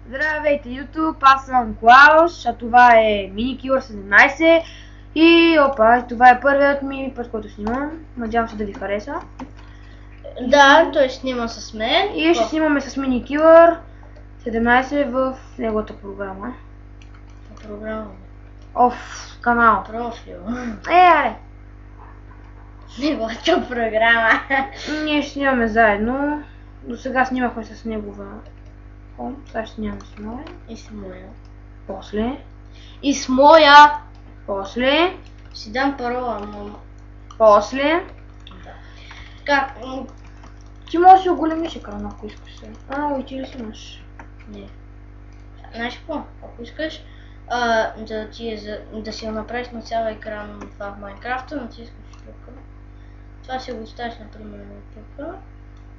Здравейте YouTube, аз съм Клауш, а това е Minikiller 17 и опа, това е първият ми път, който снимам. Надявам се да ви хареса. Да, той снима с мен. И ще снимаме с Minikiller 17 в неговата програма. Програма. Канал. Профил. Аре! Неговата програма. Ние ще снимаме заедно. До сега снимахме с негова фон. Сега ще снимаме с моя. И с моя. После. И с моя. После. Си дам парола, мама. После. Да. Така. Ти можеш да си оголемиш екрана, ако искаш се. И ти ли си имаш? Не. Знаеш какво? Ако искаш да си го направиш на цял екран това в Майнкрафта, натискаш тук. Това си го оставиш, например, на тук.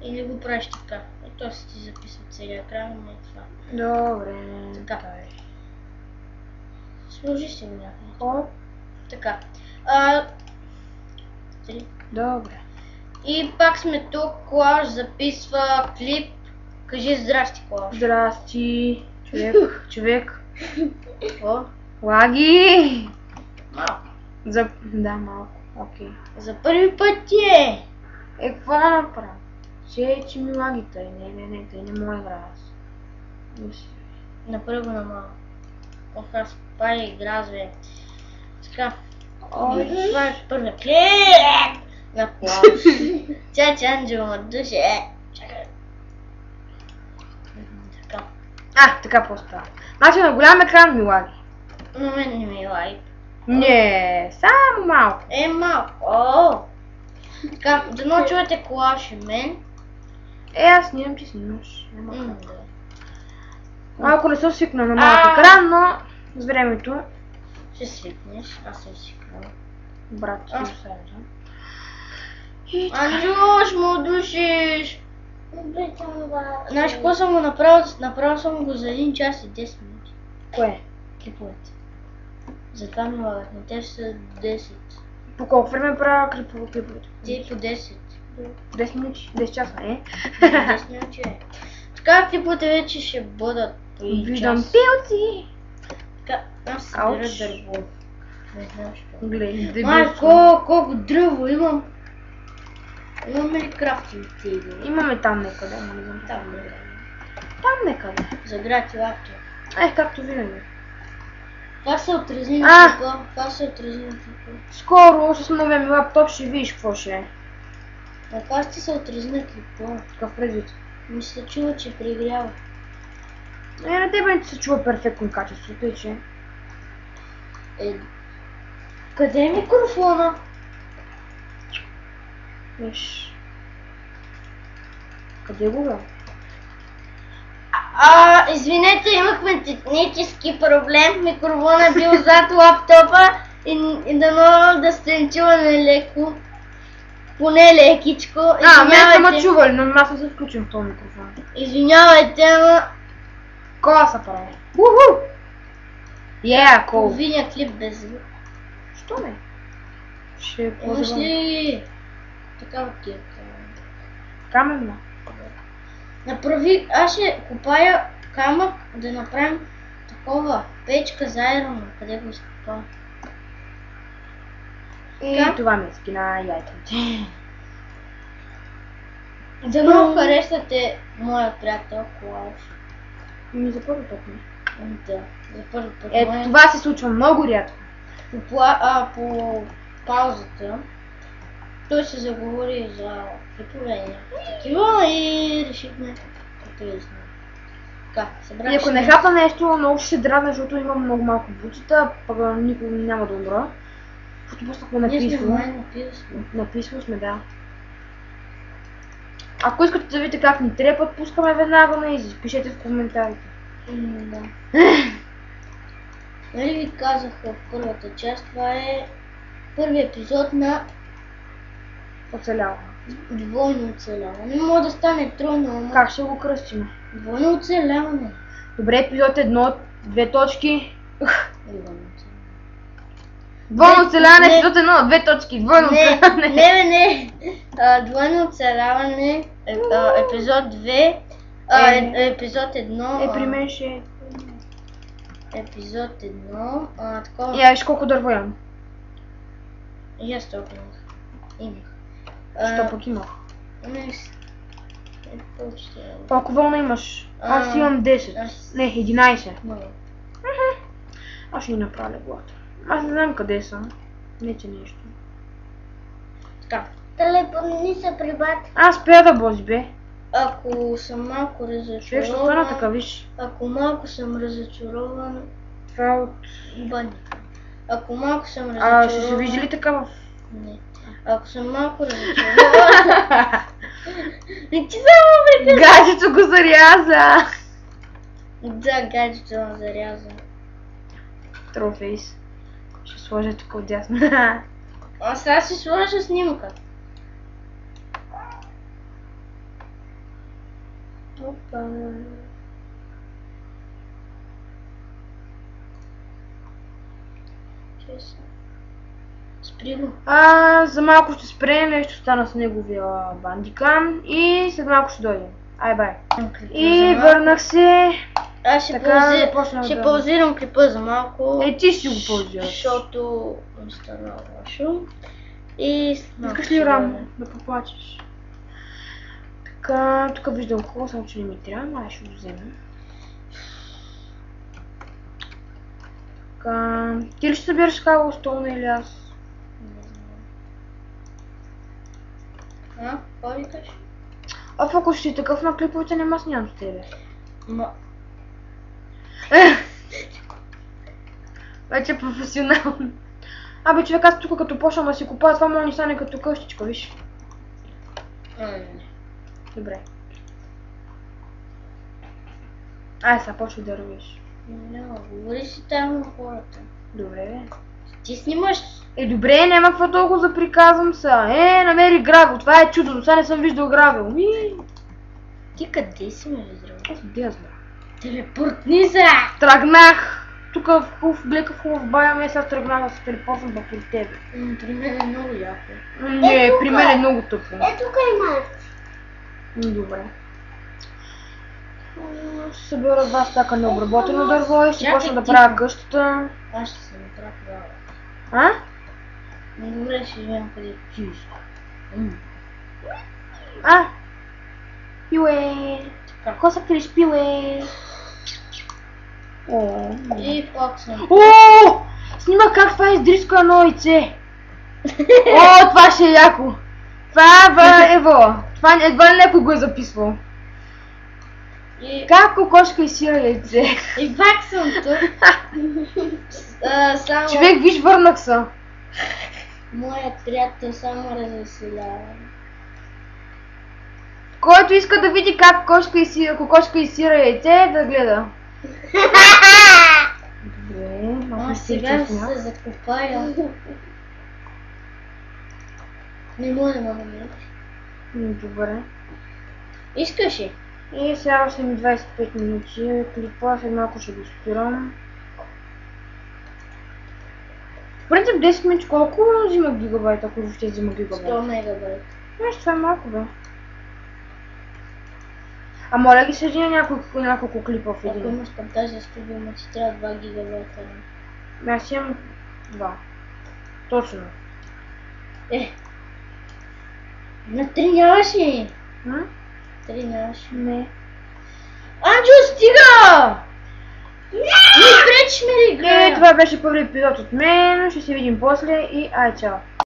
Или го правиш така. И то си ти записва целият екран, но не това. Добре. Така. Сложи си го някъде. Оп. Така. Добре. И пак сме тук, Клауш записва клип. Кажи здрасти, Клауш. Здрасти, човек. Какво? Лаги! Малко. Да, малко. Окей. За първи път ти е! Какво направя? Че ми лаги тъй. Не, тъй не мога игра аз. Направо на малко. Аз пая игра с бе. Така. Това е първият клип на Клауш. Чач Анджел ма душе. Чакай. Така. Така по-става. Значи на голям екран ми лаги. На мен не ми лаги. Не, само малко. Малко. Така, дано чуете Клауш и мен. Аз снимам, ти снимаш. Да. Малко не съм свикнал на малък екран, но с времето. Ще свикнеш, аз съм свикнал. Брат, ти ще Анджуш, му душиш! Знаеш какво съм го направил? Направил съм го за 1 час и 10 минути. Кое? Клиповете. Затова ми лагат, но те са 10. По колко време правя клиповете? Ти по 10. 10 минути? 10 часа, 10 минути е. Така клиповете вече ще бъдат по 1 час. Виждам пилци! Така, аз събера дърво. Не знам що. Гледай, Майко, колко дърво имам! Имаме ли крафтинг тейбъл? Имаме там некъде, не знам. Там некъде. Загря ти лаптоп. Както винаги. Как се отрази на клипа? Скоро с новия ми лаптоп ще видиш какво ще е. Как ще се отрази на клипа? Какъв предвид? Ми се чува, че прегрява. На тебе не ти се чува перфектно качеството и че... Къде е микрофона? Виж... Къде го бе? Извинете, имахме технически проблем. Микрофона бил зад лаптопа и дано да сте чували леко. Поне лекичко. Мен са ме чували, но аз не се включим в този микрофон. Извинявайте, ама... Кола са прави. Уху! Кол. Половиня клип без звук. Що не? Ще Имаш ли такава кирка? Каменна. Направи, аз ще копая камък да направим такова печка за айрона. Къде го изкопа? И това ми скина яйцата. Дано харесате моя приятел Клауш. За първи път не. Да, за първи път. Това се случва много рядко. По паузата той се заговори за клипове такива и решихме да изснимем. Така, събрах. И ако не хапна нещо, много ще се дразна, защото имам много малко бутита, пък никога няма да умра. Защото пуснахме написано. Написано сме, да. Ако искате да видите как ни трепат, пускаме веднага на изи. Пишете в коментарите. Да. Нали ви казах в първата част, това е първият епизод на оцеляване. Двойно оцеляване. Не мога да стане тройно, ама... Как ще го кръстим? Двойно оцеляване. Добре, епизод 1, 2 точки. Двойно оцеляване, епизод 1, 2 точки. Двойно оцеляване. Не. Двойно оцеляване, епизод 2. Епизод 1. При мен ще е... Епизод 1. Такова. Я виж колко дърво имам. И аз толкова имах. Що пък имах? Почти. Колко вълна имаш? Аз имам 10. Не, 11. Много. Аз ще ги направя леглата. Аз не знам къде са. Не че нещо. Така. Телефони са при бати. Аз спя да бози, бе. Ако съм малко Човек ще стана така, разочарован, виж. ако малко съм разочарован, Това е от... бани. Ако малко съм Ще се разочарован... вижда ли така в... Не. Ако съм малко разочарован... Не ти само прекъсна! Гаджето го заряза! Да, гаджето ме заряза. Трофейс. Ще сложа тук отдясно. А сега си сложа снимка. Опа. Честно. Спри го. За малко ще спрем, нещо стана с неговия бандикам и след малко ще дойдем. Ай бай. И върнах се. Аз ще, Така, започнах ще да- паузирам клипа за малко. Ти ще го ползваш. Защото ми стана лошо. И след малко Искаш ще ли рамо дойда. да поплачеш? Така, тук виждам хубаво, само че не ми трябва, ай ще го взема. Така, ти ли ще събираш кабелстоуна или аз? Не знам. Какво викаш? А ако ще си такъв на клиповете, нема снямам с тебе. Вече е професионално. Абе човек, аз тук като почнам да си купая, това може да ни стане като къщичка, виж. Добре. Ай, сега почва да ръвиш. Няма, говори си там на хората. Добре, бе. Ти снимаш. Добре, няма какво толкова да приказвам са. Намери гравел, това е чудо, до сега не съм виждал гравел. Ти къде си ме виждал? Аз де знам. Телепортни се! Тръгнах! Тук в хубав, глека в хубав бая, ме сега тръгнах да се телепортвам пък при тебе. При мен е много яко. Не, тук при мен е. е много тъпо. Тук има. Добре. Ще събера 2 стака необработено дърво и ще Чакай, почна да ти- правя къщата. Аз ще се направя глава. А? Добре, ще видим къде чуеш. Пиле! Така. Какво се криш, пиле? И фоксъм. О! Снима как това издриско едно яйце. О, това ще е яко. Това е ево. Това едва ли някой го е записвал. И Как кокошка изсира яйце? пак съм тук. Само Човек, виж, върнах се. моят приятел само развеселява. Който иска да види как кокошка изсира яйце, да гледа. Добре, малко Сега се закопая. Не мога да ме намериш. Добре. Искаш ли? И сега са ми 25 минути. Клипа, след малко ще го спирам. В принцип 10 минути колко взима гигабайт, ако въобще взима гигабайт? 100 мегабайт. Това е малко, бе. А моля ги съжиня няколко клипа в Ако един. имаш фантазия студио, ма ти трябва 2 гигабайта. Аз имам 2. Точно. На 3 нямаш ли? М? 3 нямаш ли? Не. Анджо, стига! Не пречиш ми да играя! Това беше първи епизод от мен. Ще се видим после и ай, чао.